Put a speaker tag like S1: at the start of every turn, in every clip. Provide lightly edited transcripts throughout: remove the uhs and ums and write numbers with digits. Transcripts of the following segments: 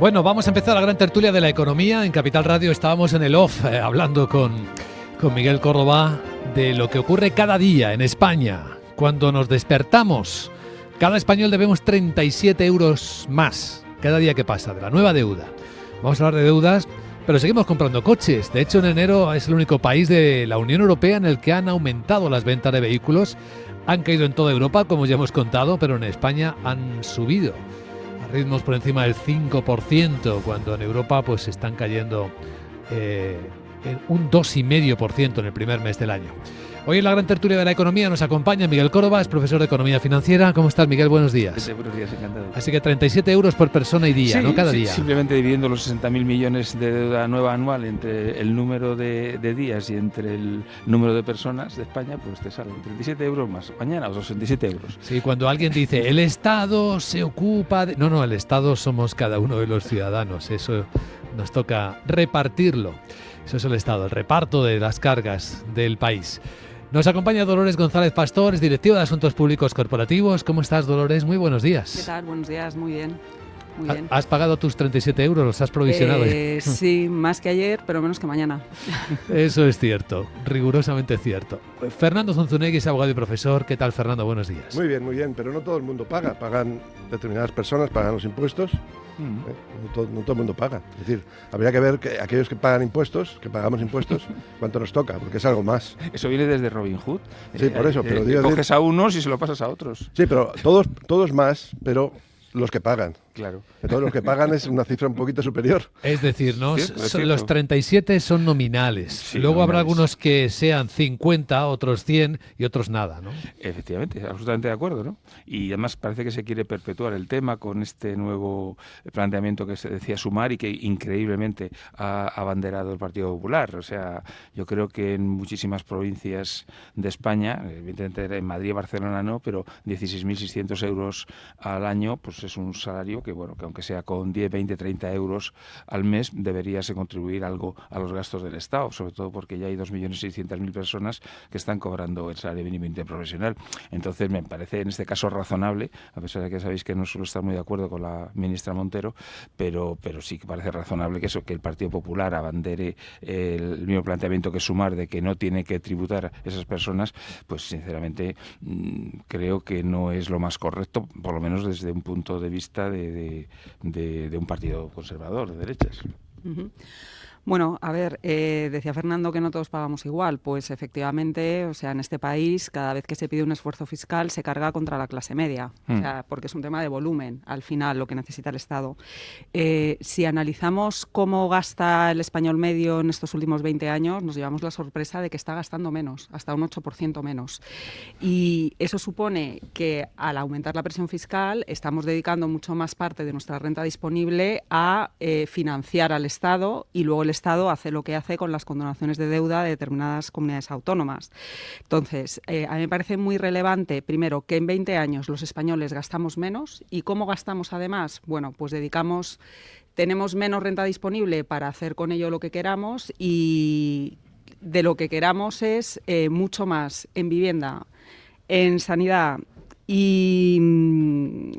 S1: Bueno, vamos a empezar la gran tertulia de la economía. En Capital Radio estábamos en el off hablando con Miguel Córdoba de lo que ocurre cada día en España. Cuando nos despertamos, cada español debemos 37 euros más cada día que pasa, de la nueva deuda. Vamos a hablar de deudas, pero seguimos comprando coches. De hecho, en enero es el único país de la Unión Europea en el que han aumentado las ventas de vehículos. Han caído en toda Europa, como ya hemos contado, pero en España han subido a ritmos por encima del 5%, cuando en Europa pues están cayendo en un 2,5% en el primer mes del año. Hoy en la gran tertulia de la economía nos acompaña Miguel Córdoba, es profesor de Economía Financiera. ¿Cómo estás, Miguel? Buenos días.
S2: Buenos días, encantado.
S1: Así que 37 euros por persona y día,
S2: sí,
S1: ¿no? Cada
S2: sí,
S1: día.
S2: Simplemente dividiendo los 60.000 millones de deuda nueva anual entre el número de días y entre el número de personas de España, pues te salen 37 euros más. Mañana otros 67 euros.
S1: Sí, cuando alguien dice, el Estado se ocupa de... No, el Estado somos cada uno de los ciudadanos. Eso nos toca repartirlo. Eso es el Estado, el reparto de las cargas del país. Nos acompaña Dolores González Pastor, es directiva de Asuntos Públicos Corporativos. ¿Cómo estás, Dolores? Muy buenos días.
S3: ¿Qué tal? Buenos días, muy bien. Muy bien.
S1: ¿Has pagado tus 37 euros? ¿Los has provisionado?
S3: Sí, más que ayer, pero menos que mañana.
S1: Eso es cierto, rigurosamente cierto. Fernando Zunzunegui es abogado y profesor. ¿Qué tal, Fernando? Buenos días.
S4: Muy bien, pero no todo el mundo paga. Pagan determinadas personas, pagan los impuestos. No todo el mundo paga. Es decir, habría que ver que aquellos que pagan impuestos, que pagamos impuestos, cuánto nos toca, porque es algo más.
S2: Eso viene desde Robin Hood.
S4: Sí, por eso. Pero
S2: coges a unos y se lo pasas a otros.
S4: Sí, pero todos más, pero los que pagan.
S2: Claro.
S4: Todos los que pagan es una cifra un poquito superior.
S1: Es decir, ¿no?
S2: Cierto.
S1: Los 37 son nominales.
S2: Sí,
S1: Luego habrá
S2: nominales.
S1: algunos que sean 50, otros 100 y otros nada, ¿no?
S2: Efectivamente, absolutamente de acuerdo, ¿no? Y además parece que se quiere perpetuar el tema con este nuevo planteamiento que se decía Sumar y que increíblemente ha abanderado el Partido Popular. O sea, yo creo que en muchísimas provincias de España, evidentemente en Madrid y Barcelona no, pero 16.600 euros al año, pues es un salario que, bueno, que aunque sea con 10, 20, 30 euros al mes, deberíase contribuir algo a los gastos del Estado, sobre todo porque ya hay 2.600.000 personas que están cobrando el salario mínimo interprofesional. Entonces me parece en este caso razonable, a pesar de que sabéis que no suelo estar muy de acuerdo con la ministra Montero, pero sí que parece razonable que el Partido Popular abandere el mismo planteamiento que Sumar de que no tiene que tributar a esas personas, pues sinceramente creo que no es lo más correcto, por lo menos desde un punto de vista de un partido conservador, de derechas.
S3: Uh-huh. Bueno, a ver, decía Fernando que no todos pagamos igual. Pues efectivamente, o sea, en este país, cada vez que se pide un esfuerzo fiscal, se carga contra la clase media. O sea, porque es un tema de volumen, al final, lo que necesita el Estado. Si analizamos cómo gasta el español medio en estos últimos 20 años, nos llevamos la sorpresa de que está gastando menos, hasta un 8% menos. Y eso supone que, al aumentar la presión fiscal, estamos dedicando mucho más parte de nuestra renta disponible a financiar al Estado, y luego el Estado hace lo que hace con las condonaciones de deuda de determinadas comunidades autónomas. Entonces, a mí me parece muy relevante, primero, que en 20 años los españoles gastamos menos. ¿Y cómo gastamos además? Bueno, pues tenemos menos renta disponible para hacer con ello lo que queramos, y de lo que queramos es mucho más en vivienda, en sanidad y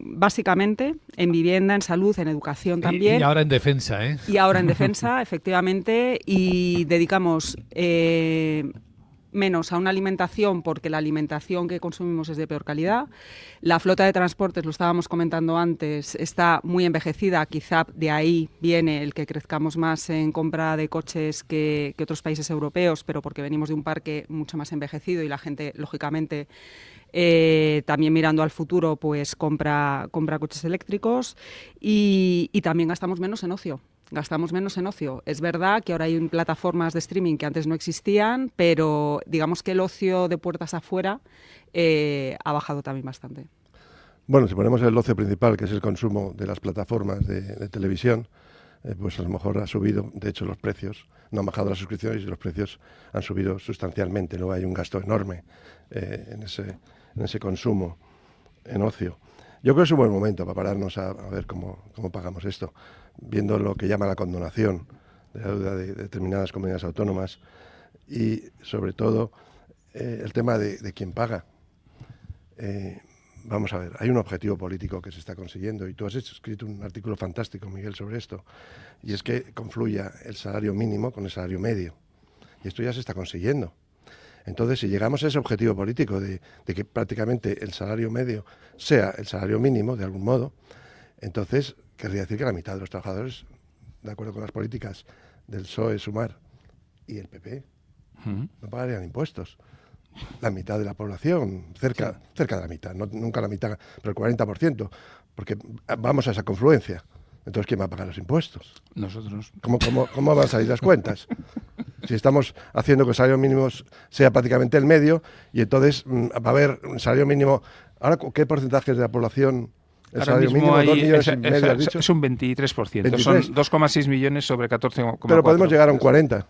S3: básicamente en vivienda, en salud, en educación también.
S1: Y ahora en defensa, ¿eh?
S3: Y ahora en defensa, efectivamente, y dedicamos menos a una alimentación, porque la alimentación que consumimos es de peor calidad. La flota de transportes, lo estábamos comentando antes, está muy envejecida. Quizá de ahí viene el que crezcamos más en compra de coches que otros países europeos, pero porque venimos de un parque mucho más envejecido y la gente, lógicamente, también mirando al futuro, pues compra coches eléctricos, y también gastamos menos en ocio. Es verdad que ahora hay plataformas de streaming que antes no existían, pero digamos que el ocio de puertas afuera ha bajado también bastante.
S4: Bueno, si ponemos el ocio principal, que es el consumo de las plataformas de televisión, pues a lo mejor ha subido, de hecho los precios, no han bajado las suscripciones y los precios han subido sustancialmente. Luego hay un gasto enorme en ese consumo, en ocio. Yo creo que es un buen momento para pararnos a ver cómo pagamos esto, viendo lo que llama la condonación de la deuda de determinadas comunidades autónomas y, sobre todo, el tema de quién paga. vamos a ver, hay un objetivo político que se está consiguiendo y tú has escrito un artículo fantástico, Miguel, sobre esto, y es que confluya el salario mínimo con el salario medio. Y esto ya se está consiguiendo. Entonces, si llegamos a ese objetivo político de que prácticamente el salario medio sea el salario mínimo, de algún modo, entonces querría decir que la mitad de los trabajadores, de acuerdo con las políticas del PSOE, Sumar y el PP, no pagarían impuestos. La mitad de la población, cerca de la mitad, nunca la mitad, pero el 40%, porque vamos a esa confluencia. Entonces, ¿quién va a pagar los impuestos?
S2: Nosotros.
S4: ¿Cómo van a salir las cuentas? Si estamos haciendo que el salario mínimo sea prácticamente el medio, y entonces va a haber un salario mínimo. Ahora, ¿qué porcentaje de la población? El
S2: Ahora
S4: salario
S2: mismo
S4: mínimo, 2 millones y medio, ¿has dicho?
S2: es un 23%.
S4: 23.
S2: Son 2,6 millones sobre 14,4.
S4: Pero podemos llegar a un 40%.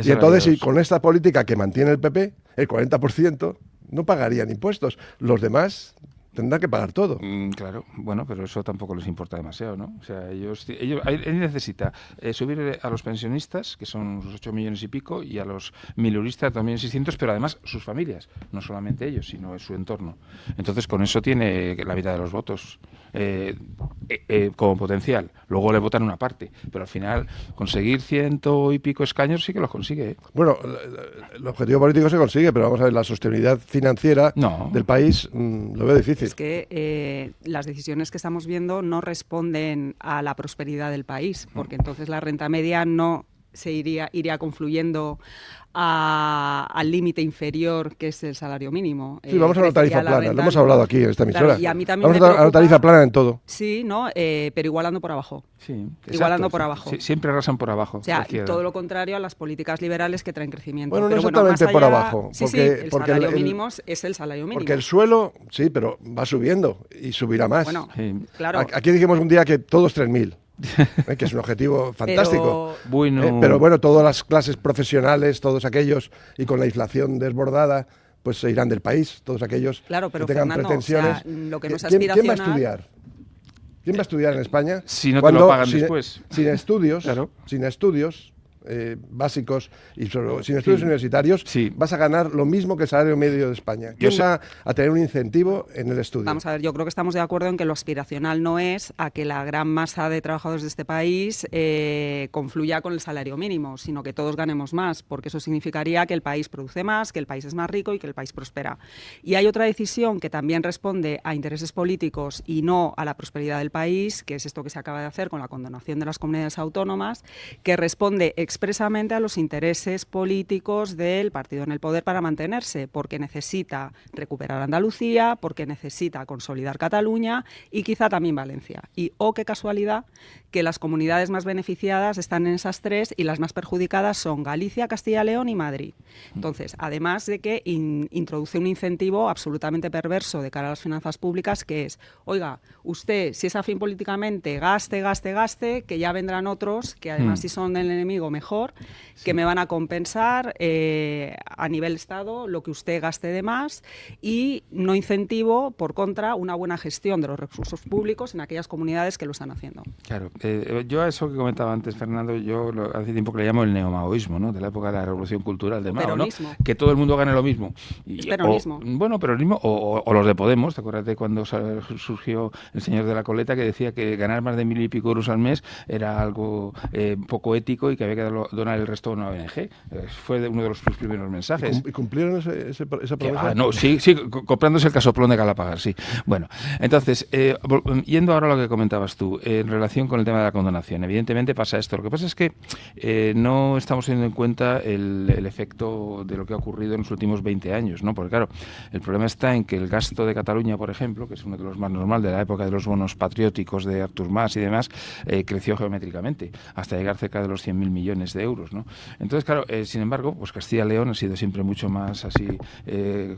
S4: Y entonces, si con esta política que mantiene el PP, el 40% no pagarían impuestos. Los demás tendrán que pagar todo.
S2: Claro, bueno, pero eso tampoco les importa demasiado, ¿no? O sea, él necesita subir a los pensionistas, que son unos 8 millones y pico, y a los miluristas 2.600.000, pero además sus familias, no solamente ellos, sino su entorno. Entonces, con eso tiene la mitad de los votos como potencial. Luego le votan una parte, pero al final conseguir 100 y pico escaños sí que los consigue, ¿eh?
S4: Bueno, el objetivo político se consigue, pero vamos a ver, la sostenibilidad financiera del país lo veo difícil.
S3: Es que las decisiones que estamos viendo no responden a la prosperidad del país, porque entonces la renta media no se iría confluyendo al límite inferior, que es el salario mínimo.
S4: Sí, vamos a una tarifa plana, lo hemos hablado aquí en esta emisora.
S3: Claro, y a mí también
S4: vamos a una tarifa plana en todo.
S3: Sí, ¿no? Pero igualando por abajo.
S2: Sí,
S3: igualando por abajo.
S2: Sí, siempre arrasan por abajo.
S3: O sea, todo lo contrario a las políticas liberales que traen crecimiento.
S4: Bueno, no
S3: pero
S4: exactamente
S3: más allá,
S4: por abajo.
S3: El salario mínimo es el salario mínimo.
S4: Porque el suelo, sí, pero va subiendo y subirá más.
S3: Bueno, claro.
S4: Aquí dijimos un día que todos 3.000. Que es un objetivo fantástico.
S2: Pero
S4: bueno, todas las clases profesionales, todos aquellos, y con la inflación desbordada, pues se irán del país, todos aquellos que tengan
S3: Fernando,
S4: pretensiones.
S3: O sea, lo que no es
S4: ¿Quién va a estudiar? ¿Quién va a estudiar en España?
S2: Si no te lo pagan después.
S4: Sin estudios,
S2: claro.
S4: Sin estudios básicos y sin estudios universitarios, vas a ganar lo mismo que el salario medio de España. ¿Quién va a tener un incentivo en el estudio?
S3: Vamos a ver, yo creo que estamos de acuerdo en que lo aspiracional no es a que la gran masa de trabajadores de este país confluya con el salario mínimo, sino que todos ganemos más, porque eso significaría que el país produce más, que el país es más rico y que el país prospera. Y hay otra decisión que también responde a intereses políticos y no a la prosperidad del país, que es esto que se acaba de hacer con la condonación de las comunidades autónomas, que responde expresamente a los intereses políticos del partido en el poder para mantenerse, porque necesita recuperar Andalucía, porque necesita consolidar Cataluña y quizá también Valencia. Y qué casualidad que las comunidades más beneficiadas están en esas tres y las más perjudicadas son Galicia, Castilla y León y Madrid. Entonces, además de que introduce un incentivo absolutamente perverso de cara a las finanzas públicas, que es, oiga, usted, si es afín políticamente, gaste, que ya vendrán otros, que además si son el enemigo mejor, que me van a compensar a nivel Estado lo que usted gaste de más, y no incentivo, por contra, una buena gestión de los recursos públicos en aquellas comunidades que lo están haciendo.
S2: Claro, yo a eso que comentaba antes, Fernando, hace tiempo que le llamo el neomaoísmo, ¿no? De la época de la Revolución Cultural de Mao, ¿no? Que todo el mundo gane lo mismo.
S3: Peronismo.
S2: Bueno, peronismo o los de Podemos. ¿Te acuerdas de cuando surgió el señor de la Coleta que decía que ganar más de 1.000 y pico euros al mes era algo poco ético y que había que donar el resto a una ONG? Fue uno de los primeros mensajes.
S4: ¿Y cumplieron esa promesa?
S2: No, sí, comprándose el casoplón de Galapagar, sí. Bueno, entonces, yendo ahora a lo que comentabas tú, en relación con el tema de la condonación, evidentemente pasa esto. Lo que pasa es que no estamos teniendo en cuenta el efecto de lo que ha ocurrido en los últimos 20 años, ¿no? Porque claro, el problema está en que el gasto de Cataluña, por ejemplo, que es uno de los más normal de la época de los bonos patrióticos de Artur Mas y demás, creció geométricamente hasta llegar cerca de los 100.000 millones de euros, ¿no? Entonces, claro, sin embargo, pues Castilla y León ha sido siempre mucho más así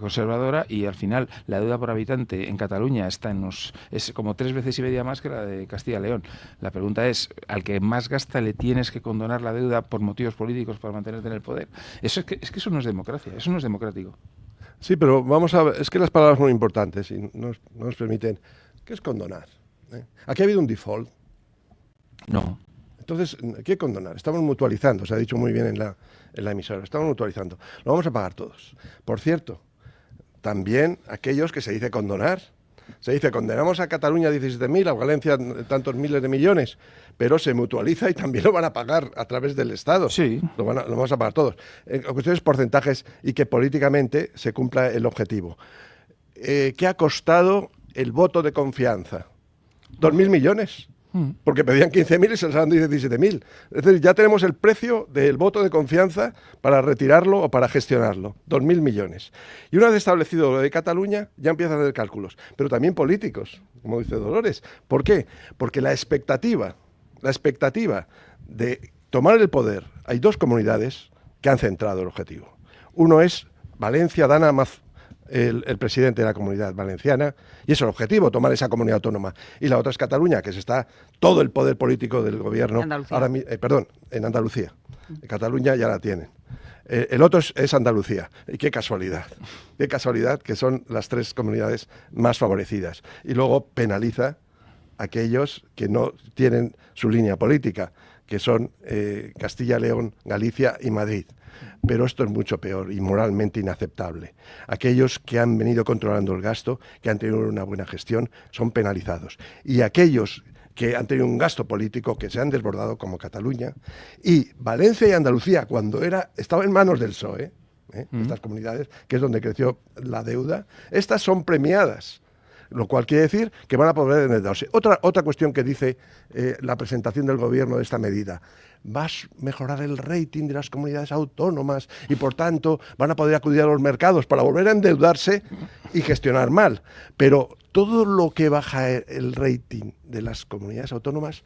S2: conservadora, y al final la deuda por habitante en Cataluña es como 3 veces y media más que la de Castilla y León. La pregunta es, al que más gasta le tienes que condonar la deuda por motivos políticos para mantenerte en el poder. Es que eso no es democracia, eso no es democrático.
S4: Sí, pero vamos a ver, es que las palabras son muy importantes y no nos permiten. ¿Qué es condonar? ¿Aquí ha habido un default?
S2: No.
S4: Entonces, ¿qué condonar? Estamos mutualizando, se ha dicho muy bien en la emisora, estamos mutualizando. Lo vamos a pagar todos. Por cierto, también aquellos que se dice condonar, Se dice, condenamos a Cataluña 17.000, a Valencia tantos miles de millones, pero se mutualiza y también lo van a pagar a través del Estado.
S2: Sí.
S4: Lo vamos a pagar todos. Cuestiones porcentajes y que políticamente se cumpla el objetivo. ¿Qué ha costado el voto de confianza? 2.000 millones. Porque pedían 15.000 y se les han dado 17.000. Es decir, ya tenemos el precio del voto de confianza para retirarlo o para gestionarlo. 2.000 millones. Y una vez establecido lo de Cataluña, ya empiezan a hacer cálculos. Pero también políticos, como dice Dolores. ¿Por qué? Porque la expectativa de tomar el poder, hay dos comunidades que han centrado el objetivo. Uno es Valencia, Dana el presidente de la Comunidad Valenciana, y es el objetivo, tomar esa comunidad autónoma. Y la otra es Cataluña, que se está todo el poder político del gobierno en Andalucía. Cataluña ya la tienen. El otro es Andalucía. Y qué casualidad que son las tres comunidades más favorecidas. Y luego penaliza a aquellos que no tienen su línea política, que son Castilla, León, Galicia y Madrid. Pero esto es mucho peor y moralmente inaceptable. Aquellos que han venido controlando el gasto, que han tenido una buena gestión, son penalizados. Y aquellos que han tenido un gasto político, que se han desbordado, como Cataluña, y Valencia y Andalucía, cuando estaba en manos del PSOE, estas comunidades, que es donde creció la deuda, estas son premiadas. Lo cual quiere decir que van a poder endeudarse. Otra cuestión que dice la presentación del gobierno de esta medida: va a mejorar el rating de las comunidades autónomas y por tanto van a poder acudir a los mercados para volver a endeudarse y gestionar mal. Pero todo lo que baja el rating de las comunidades autónomas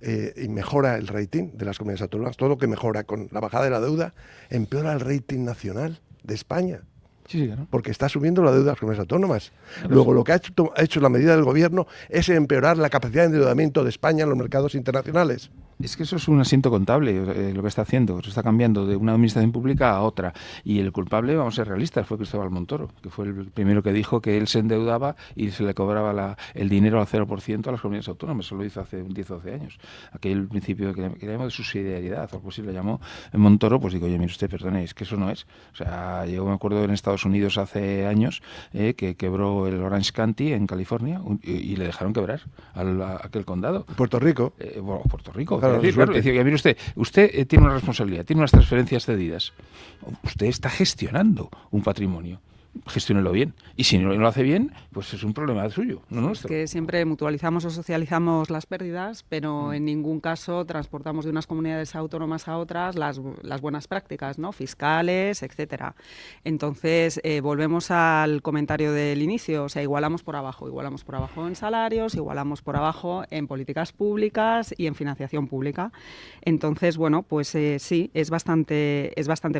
S4: y mejora el rating de las comunidades autónomas, todo lo que mejora con la bajada de la deuda, empeora el rating nacional de España.
S2: Sí, claro.
S4: Porque está subiendo la deuda de las comunidades autónomas. Luego, lo que ha hecho la medida del gobierno es empeorar la capacidad de endeudamiento de España en los mercados internacionales.
S2: Es que eso es un asiento contable, lo que está haciendo. Se está cambiando de una administración pública a otra. Y el culpable, vamos a ser realistas, fue Cristóbal Montoro, que fue el primero que dijo que él se endeudaba y se le cobraba el dinero al 0% a las comunidades autónomas. Eso lo hizo hace 10 o 12 años. Aquel principio que le llamó de subsidiariedad, o algo así lo llamó Montoro, pues digo, oye, mire usted, perdone, es que eso no es. O sea, yo me acuerdo en Estados Unidos hace años que quebró el Orange County en California y le dejaron quebrar a aquel condado.
S4: Puerto Rico.
S2: Puerto Rico.
S4: Claro,
S2: decía, mire usted tiene una responsabilidad, tiene unas transferencias cedidas. Usted está gestionando un patrimonio. Gestiónelo bien. Y si no lo hace bien, pues es un problema suyo, no nuestro.
S3: Es que siempre mutualizamos o socializamos las pérdidas, pero en ningún caso transportamos de unas comunidades autónomas a otras las buenas prácticas, ¿no? Fiscales, etcétera. Entonces, volvemos al comentario del inicio, o sea, igualamos por abajo en salarios, igualamos por abajo en políticas públicas y en financiación pública. Entonces, bueno, pues sí, es bastante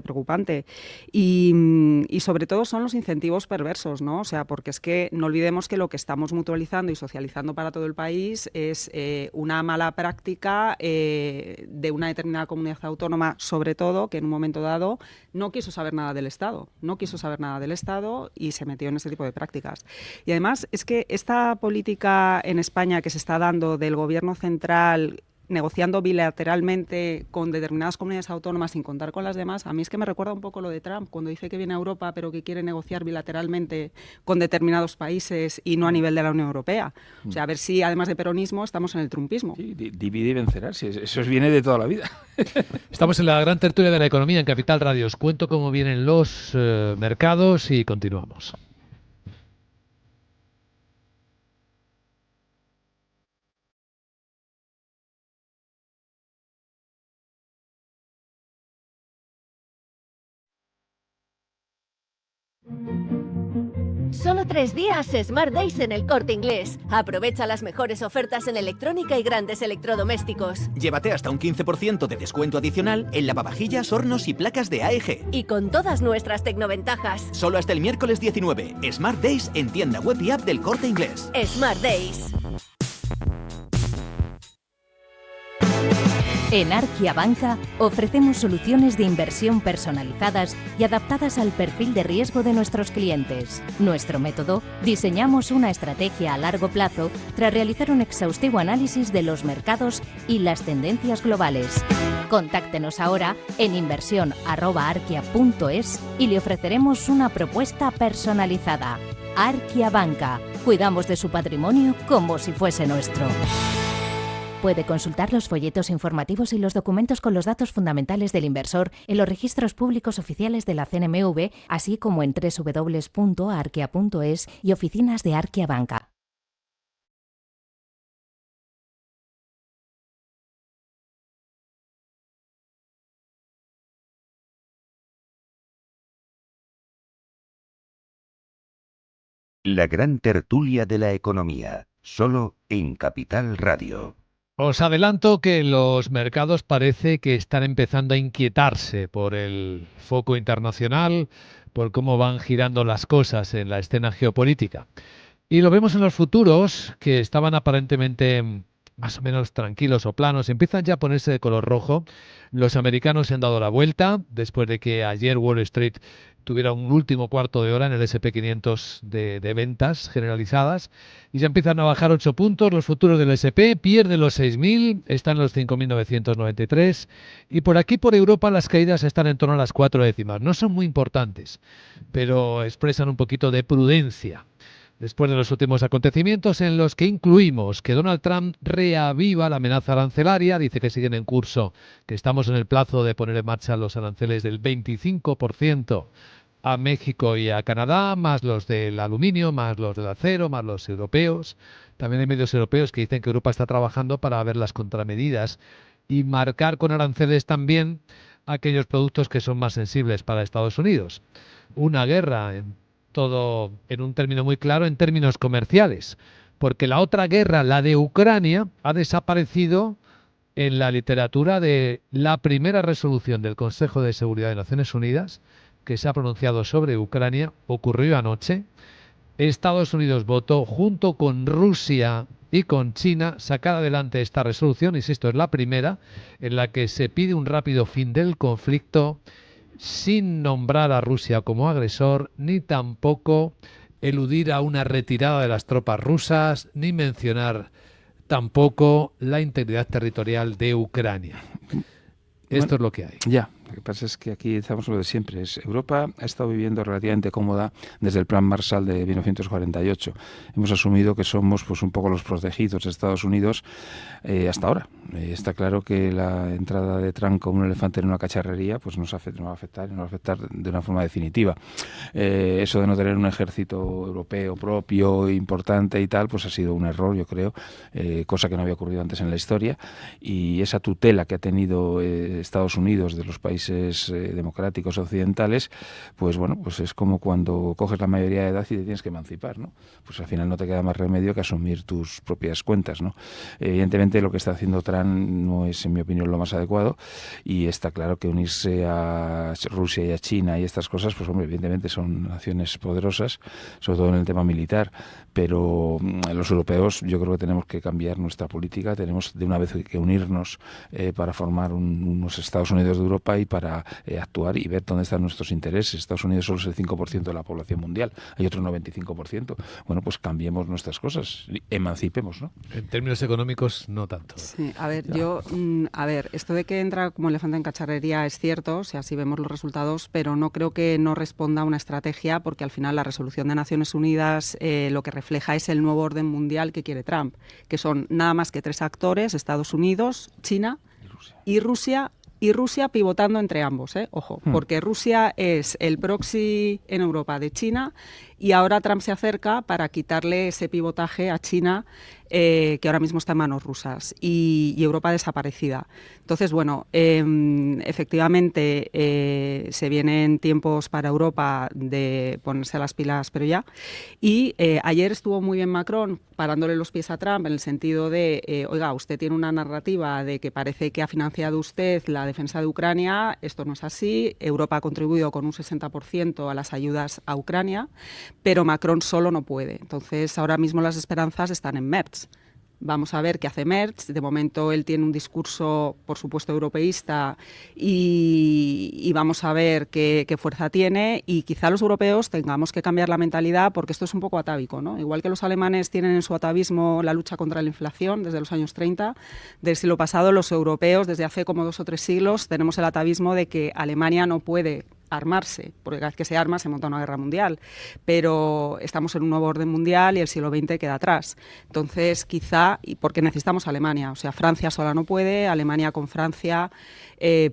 S3: preocupante. Y sobre todo son los incentivos perversos, ¿no? O sea, porque es que no olvidemos que lo que estamos mutualizando y socializando para todo el país es una mala práctica de una determinada comunidad autónoma, sobre todo, que en un momento dado no quiso saber nada del Estado, y se metió en ese tipo de prácticas. Y además es que esta política en España que se está dando del gobierno central negociando bilateralmente con determinadas comunidades autónomas sin contar con las demás, a mí es que me recuerda un poco lo de Trump, cuando dice que viene a Europa pero que quiere negociar bilateralmente con determinados países y no a nivel de la Unión Europea. O sea, a ver si además de peronismo estamos en el trumpismo.
S2: Sí, divide y vencerás, si eso viene de toda la vida.
S1: Estamos en la gran tertulia de la economía en Capital Radio. Os cuento cómo vienen los mercados y continuamos.
S5: Solo 3 días Smart Days en el Corte Inglés. Aprovecha las mejores ofertas en electrónica y grandes electrodomésticos.
S6: Llévate hasta un 15% de descuento adicional en lavavajillas, hornos y placas de AEG.
S5: Y con todas nuestras tecnoventajas.
S6: Solo hasta el miércoles 19. Smart Days en tienda web y app del Corte Inglés.
S5: Smart Days.
S7: En Arquia Banca ofrecemos soluciones de inversión personalizadas y adaptadas al perfil de riesgo de nuestros clientes. Nuestro método: diseñamos una estrategia a largo plazo tras realizar un exhaustivo análisis de los mercados y las tendencias globales. Contáctenos ahora en inversión@arquia.es y le ofreceremos una propuesta personalizada. Arquia Banca, Cuidamos de su patrimonio como si fuese nuestro. Puede consultar los folletos informativos y los documentos con los datos fundamentales del inversor en los registros públicos oficiales de la CNMV, así como en www.arquea.es y oficinas de Arquea Banca.
S8: La gran tertulia de la economía, solo en Capital Radio.
S1: Os adelanto que los mercados parece que están empezando a inquietarse por el foco internacional, por cómo van girando las cosas en la escena geopolítica. Y lo vemos en los futuros, que estaban aparentemente más o menos tranquilos o planos, empiezan ya a ponerse de color rojo. Los americanos se han dado la vuelta después de que ayer Wall Street tuviera un último cuarto de hora en el S&P 500 de ventas generalizadas y ya empiezan a bajar 8 puntos. Los futuros del S&P pierden los 6.000, están en los 5.993 y por aquí por Europa las caídas están en torno a las 4 décimas. No son muy importantes, pero expresan un poquito de prudencia. Después de los últimos acontecimientos en los que incluimos que Donald Trump reaviva la amenaza arancelaria, dice que siguen en curso, que estamos en el plazo de poner en marcha los aranceles del 25% a México y a Canadá, más los del aluminio, más los del acero, más los europeos. También hay medios europeos que dicen que Europa está trabajando para ver las contramedidas y marcar con aranceles también aquellos productos que son más sensibles para Estados Unidos. Una guerra todo en un término muy claro, en términos comerciales, porque la otra guerra, la de Ucrania, ha desaparecido en la literatura de la primera resolución del Consejo de Seguridad de Naciones Unidas, que se ha pronunciado sobre Ucrania, ocurrió anoche. Estados Unidos votó junto con Rusia y con China sacar adelante esta resolución, insisto, es la primera, en la que se pide un rápido fin del conflicto, sin nombrar a Rusia como agresor, ni tampoco eludir a una retirada de las tropas rusas, ni mencionar tampoco la integridad territorial de Ucrania. Esto es lo que hay.
S2: Ya, lo que pasa es que aquí estamos lo de siempre. Europa ha estado viviendo relativamente cómoda desde el Plan Marshall de 1948. Hemos asumido que somos pues un poco los protegidos de Estados Unidos hasta ahora. Está claro que la entrada de Trump como un elefante en una cacharrería pues nos va a afectar de una forma definitiva. Eso de no tener un ejército europeo propio, importante y tal, pues ha sido un error, yo creo, cosa que no había ocurrido antes en la historia. Y esa tutela que ha tenido Estados Unidos de los países democráticos occidentales, pues bueno, pues es como cuando coges la mayoría de edad y te tienes que emancipar, ¿no? Pues al final no te queda más remedio que asumir tus propias cuentas, ¿no? Evidentemente lo que está haciendo Trump no es, en mi opinión, lo más adecuado y está claro que unirse a Rusia y a China y estas cosas, pues hombre, evidentemente son naciones poderosas, sobre todo en el tema militar, pero los europeos yo creo que tenemos que cambiar nuestra política, tenemos de una vez que unirnos para formar unos Estados Unidos de Europa y para actuar y ver dónde están nuestros intereses. Estados Unidos solo es el 5% de la población mundial, hay otro 95%. Bueno, pues cambiemos nuestras cosas, emancipemos, ¿no?
S1: En términos económicos, no tanto.
S3: Sí, a ver, esto de que entra como elefante en cacharrería es cierto, o sea, sí vemos los resultados, pero no creo que no responda a una estrategia, porque al final la resolución de Naciones Unidas lo que refleja es el nuevo orden mundial que quiere Trump, que son nada más que 3 actores, Estados Unidos, China y Rusia. Y Rusia pivotando entre ambos, ojo, porque Rusia es el proxy en Europa de China y ahora Trump se acerca para quitarle ese pivotaje a China que ahora mismo está en manos rusas y Europa desaparecida. Entonces, bueno, efectivamente se vienen tiempos para Europa de ponerse a las pilas, pero ya. Y ayer estuvo muy bien Macron parándole los pies a Trump en el sentido de, oiga, usted tiene una narrativa de que parece que ha financiado usted la defensa de Ucrania, esto no es así, Europa ha contribuido con un 60% a las ayudas a Ucrania, pero Macron solo no puede. Entonces, ahora mismo las esperanzas están en Merz. Vamos a ver qué hace Merz. De momento él tiene un discurso, por supuesto, europeísta y vamos a ver qué fuerza tiene y quizá los europeos tengamos que cambiar la mentalidad porque esto es un poco atávico, ¿no? Igual que los alemanes tienen en su atavismo la lucha contra la inflación desde los años 30, del siglo pasado los europeos desde hace como 2 o 3 siglos tenemos el atavismo de que Alemania no puede armarse, porque cada vez que se arma se monta una guerra mundial, pero estamos en un nuevo orden mundial y el siglo XX queda atrás. Entonces, quizá, y porque necesitamos a Alemania, o sea, Francia sola no puede, Alemania con Francia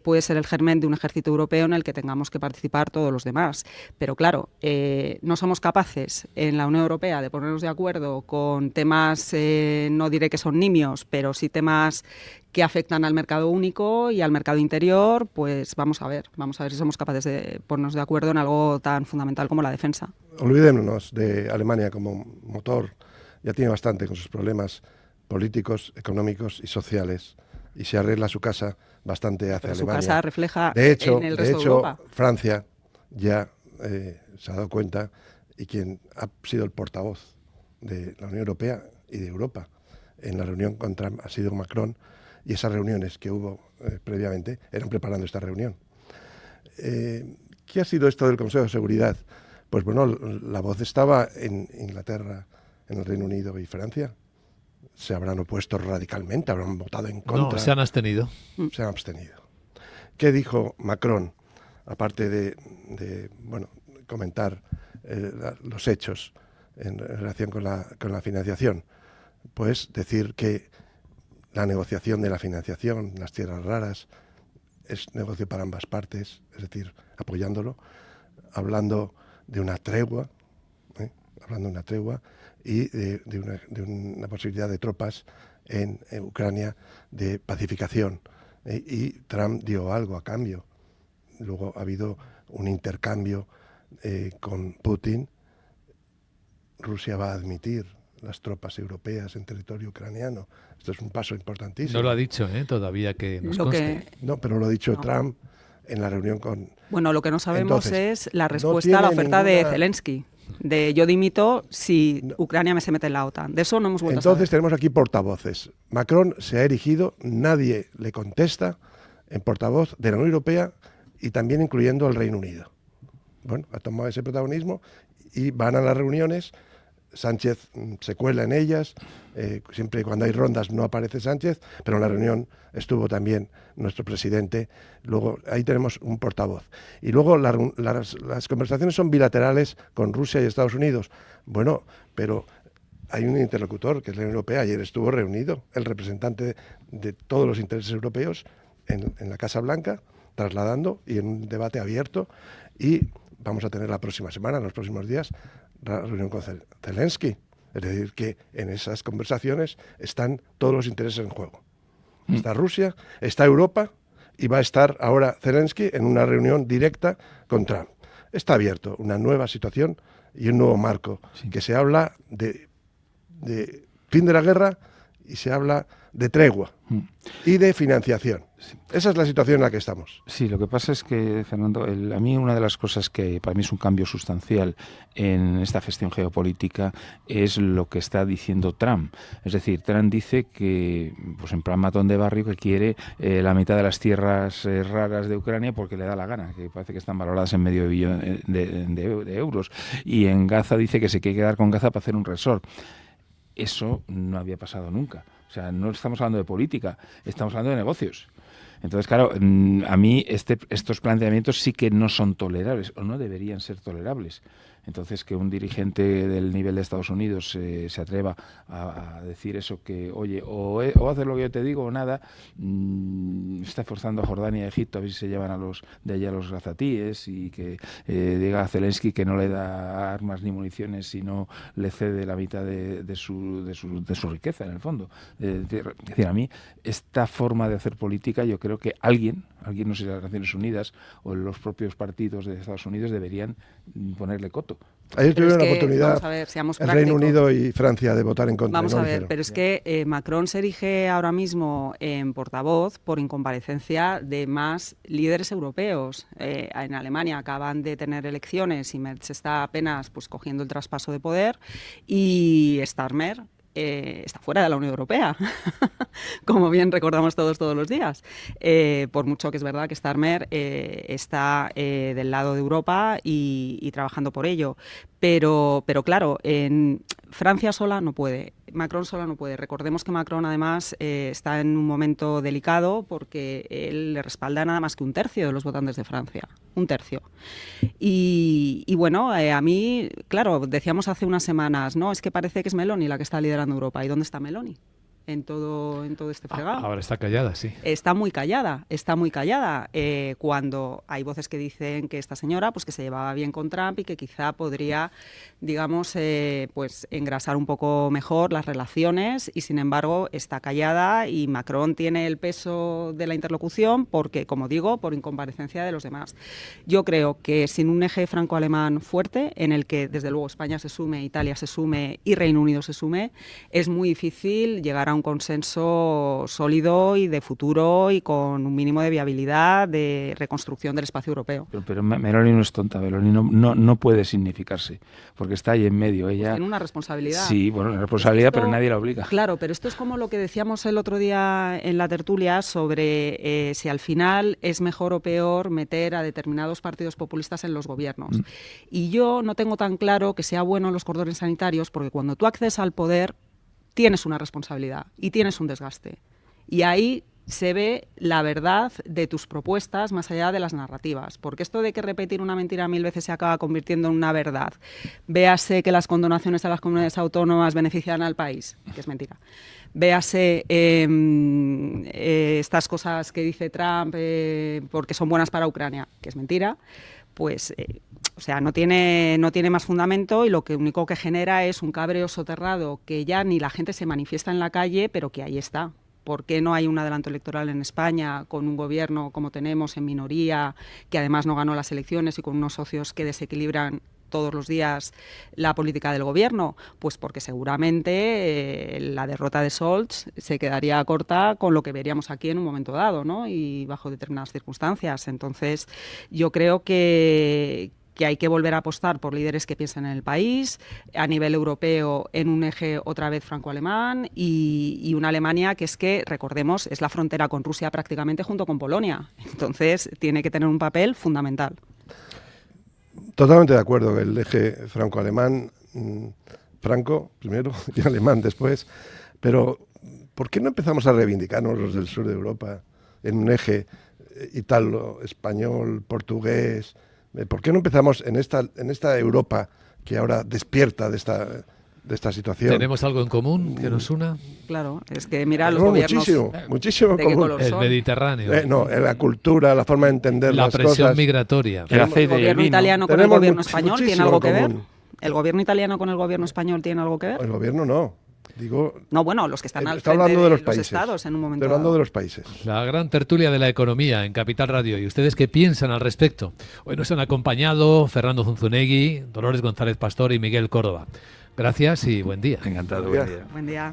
S3: puede ser el germen de un ejército europeo en el que tengamos que participar todos los demás. Pero claro, no somos capaces en la Unión Europea de ponernos de acuerdo con temas, no diré que son nimios, pero sí temas que afectan al mercado único y al mercado interior. Pues vamos a ver si somos capaces de ponernos de acuerdo en algo tan fundamental como la defensa.
S4: Olvidémonos de Alemania como motor, ya tiene bastante con sus problemas políticos, económicos y sociales, y se arregla su casa bastante hacia Alemania.
S3: Su casa refleja
S4: en
S3: el resto de Europa.
S4: Francia ya se ha dado cuenta, y quien ha sido el portavoz de la Unión Europea y de Europa en la reunión con Trump ha sido Macron, y esas reuniones que hubo previamente eran preparando esta reunión. ¿Qué ha sido esto del Consejo de Seguridad? Pues bueno, la voz estaba en Inglaterra, en el Reino Unido y Francia. Se habrán opuesto radicalmente, habrán votado en contra.
S1: No, se han abstenido.
S4: Se han abstenido. ¿Qué dijo Macron? Aparte de comentar los hechos en relación con la financiación, pues decir que la negociación de la financiación, las tierras raras, es negocio para ambas partes, es decir, apoyándolo, hablando de una tregua, y de una posibilidad de tropas en Ucrania de pacificación. Y Trump dio algo a cambio. Luego ha habido un intercambio con Putin. Rusia va a admitir las tropas europeas en territorio ucraniano. Esto es un paso importantísimo.
S1: No lo ha dicho, todavía que nos conste.
S4: No, pero lo ha dicho Trump en la reunión con...
S3: Bueno, lo que no sabemos es la respuesta a la oferta de Zelensky. De yo dimito si Ucrania se mete en la OTAN. De eso no hemos vuelto a saber.
S4: Entonces tenemos aquí portavoces. Macron se ha erigido, nadie le contesta, en portavoz de la Unión Europea y también incluyendo al Reino Unido. Bueno, ha tomado ese protagonismo y van a las reuniones. Sánchez se cuela en ellas, siempre y cuando hay rondas no aparece Sánchez, pero en la reunión estuvo también nuestro presidente. Luego ahí tenemos un portavoz. Y luego las conversaciones son bilaterales con Rusia y Estados Unidos. Bueno, pero hay un interlocutor, que es la Unión Europea. Ayer estuvo reunido el representante de todos los intereses europeos en la Casa Blanca, trasladando y en un debate abierto. Y vamos a tener la próxima semana, en los próximos días, la reunión con Zelensky. Es decir, que en esas conversaciones están todos los intereses en juego. Está Rusia, está Europa, y va a estar ahora Zelensky en una reunión directa con Trump. Está abierto una nueva situación y un nuevo marco, que se habla de fin de la guerra y se habla de tregua y de financiación. Esa es la situación en la que estamos.
S2: Sí, lo que pasa es que, Fernando, a mí una de las cosas que para mí es un cambio sustancial en esta gestión geopolítica es lo que está diciendo Trump. Es decir, Trump dice que, pues en plan matón de barrio, que quiere la mitad de las tierras raras de Ucrania porque le da la gana, que parece que están valoradas en medio billón de euros. Y en Gaza dice que se quiere quedar con Gaza para hacer un resort. Eso no había pasado nunca. O sea, no estamos hablando de política, estamos hablando de negocios. Entonces, claro, a mí estos planteamientos sí que no son tolerables, o no deberían ser tolerables. Entonces, que un dirigente del nivel de Estados Unidos se atreva a decir eso, que, oye, o haces lo que yo te digo o nada, está forzando a Jordania y a Egipto a ver si se llevan de allá a los gazatíes, y que diga a Zelensky que no le da armas ni municiones, sino le cede la mitad de su riqueza, en el fondo. Es decir, a mí, esta forma de hacer política, yo creo que alguien, no sé si las Naciones Unidas o los propios partidos de Estados Unidos, deberían ponerle coto.
S4: Ayer tuvieron la oportunidad el Reino Unido y Francia de votar en contra.
S3: Vamos a ver, pero es que Macron se erige ahora mismo en portavoz por incomparecencia de más líderes europeos. En Alemania acaban de tener elecciones y Merz está apenas cogiendo el traspaso de poder, y Starmer está fuera de la Unión Europea, como bien recordamos todos los días. Por mucho que es verdad que Starmer está del lado de Europa y trabajando por ello. Pero claro, Francia sola no puede, Macron sola no puede. Recordemos que Macron además está en un momento delicado porque él le respalda nada más que 1/3 de los votantes de Francia, 1/3. Y bueno, a mí, claro, decíamos hace unas semanas, no, es que parece que es Meloni la que está liderando Europa. ¿Y dónde está Meloni? En todo este fregado.
S1: Ahora está callada, sí.
S3: Está muy callada. Cuando hay voces que dicen que esta señora, pues que se llevaba bien con Trump y que quizá podría, digamos, pues engrasar un poco mejor las relaciones, y sin embargo está callada, y Macron tiene el peso de la interlocución porque, como digo, por incomparecencia de los demás. Yo creo que sin un eje franco-alemán fuerte, en el que desde luego España se sume, Italia se sume y Reino Unido se sume, es muy difícil llegar a un consenso sólido y de futuro y con un mínimo de viabilidad de reconstrucción del espacio europeo.
S2: Pero Meloni no es tonta, Meloni no puede significarse, porque está ahí en medio. Ella
S3: tiene una responsabilidad.
S2: Sí, bueno, una responsabilidad, pero nadie la obliga.
S3: Claro, pero esto es como lo que decíamos el otro día en la tertulia sobre si al final es mejor o peor meter a determinados partidos populistas en los gobiernos. Y yo no tengo tan claro que sea bueno los cordones sanitarios, porque cuando tú accedes al poder tienes una responsabilidad y tienes un desgaste. Y ahí se ve la verdad de tus propuestas más allá de las narrativas. Porque esto de que repetir una mentira 1000 veces se acaba convirtiendo en una verdad. Véase que las condonaciones a las comunidades autónomas benefician al país, que es mentira. Véase estas cosas que dice Trump porque son buenas para Ucrania, que es mentira. Pues, o sea, no tiene más fundamento, y lo único que genera es un cabreo soterrado que ya ni la gente se manifiesta en la calle, pero que ahí está. ¿Por qué no hay un adelanto electoral en España con un gobierno como tenemos en minoría, que además no ganó las elecciones y con unos socios que desequilibran todos los días la política del gobierno? Pues porque seguramente la derrota de Scholz se quedaría corta con lo que veríamos aquí en un momento dado, ¿no? Y bajo determinadas circunstancias. Entonces, yo creo que hay que volver a apostar por líderes que piensen en el país, a nivel europeo en un eje otra vez franco-alemán, y una Alemania que es que, recordemos, es la frontera con Rusia prácticamente junto con Polonia. Entonces, tiene que tener un papel fundamental.
S4: Totalmente de acuerdo que el eje franco-alemán, franco primero y alemán después, pero ¿por qué no empezamos a reivindicarnos los del sur de Europa en un eje italo, español, portugués? ¿Por qué no empezamos en esta Europa que ahora despierta de esta situación?
S1: ¿Tenemos algo en común que nos una?
S3: Claro, es que mira los gobiernos...
S4: Muchísimo común.
S1: El Mediterráneo.
S4: La cultura, la forma de entender las cosas.
S1: La presión migratoria.
S3: ¿El gobierno italiano con el gobierno español tiene algo que ver? ¿El gobierno italiano con el gobierno español tiene algo que ver?
S4: El gobierno no. Digo,
S3: no, bueno, los que están al frente de los estados en un momento
S4: dado. Estoy hablando de los países.
S1: La gran tertulia de la economía en Capital Radio. ¿Y ustedes qué piensan al respecto? Hoy nos han acompañado Fernando Zunzunegui, Dolores González Pastor y Miguel Córdoba. Gracias y buen día.
S2: Encantado,
S3: buen día.